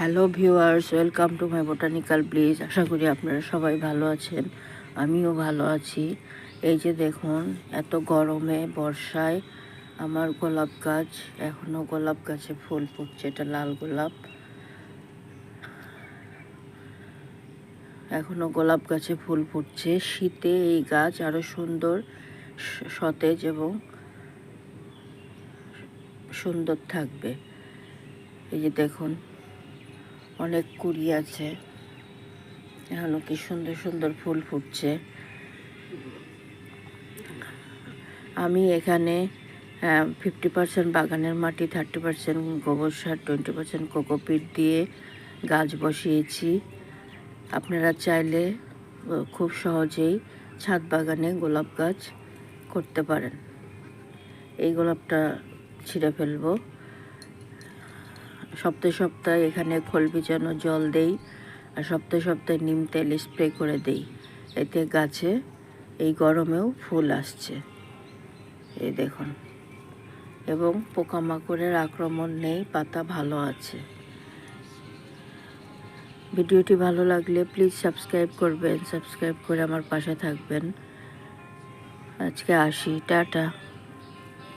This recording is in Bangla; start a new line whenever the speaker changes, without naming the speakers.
Hello viewers, welcome to my botanical bliss. আশা করি আপনারা সবাই ভালো আছেন, আমিও ভালো আছি। এই যে দেখুন, এত গরমে বর্ষায় আমার গোলাপ গাছ, এখনও গোলাপ গাছে ফুল ফুটছে। এটা লাল গোলাপ, এখনও গোলাপ গাছে ফুল ফুটছে। শীতে এই গাছ আরও সুন্দর, সতেজ এবং সুন্দর থাকবে। এই যে দেখুন, অনেক কুড়ি আছে, এখনও কি সুন্দর সুন্দর ফুল ফুটছে। আমি এখানে 50% বাগানের মাটি, 30% গোবর সার, 20% কোকোপিট দিয়ে গাছ বসিয়েছি। আপনারা চাইলে খুব সহজেই ছাদ বাগানে গোলাপ গাছ করতে পারেন। এই গোলাপটা ছিঁড়ে ফেলবো। সপ্তাহে সপ্তাহে এখানে খোল বিছানো জল দেই, আর সপ্তাহে সপ্তাহে নিম তেল স্প্রে করে দেই। এতে গাছে এই গরমেও ফুল আসছে, এই দেখুন। এবং পোকামাকড়ের আক্রমণ নেই, পাতা ভালো আছে। ভিডিওটি ভালো লাগলে প্লিজ সাবস্ক্রাইব করবেন, সাবস্ক্রাইব করে আমার পাশে থাকবেন। আজকে আসি, টাটা।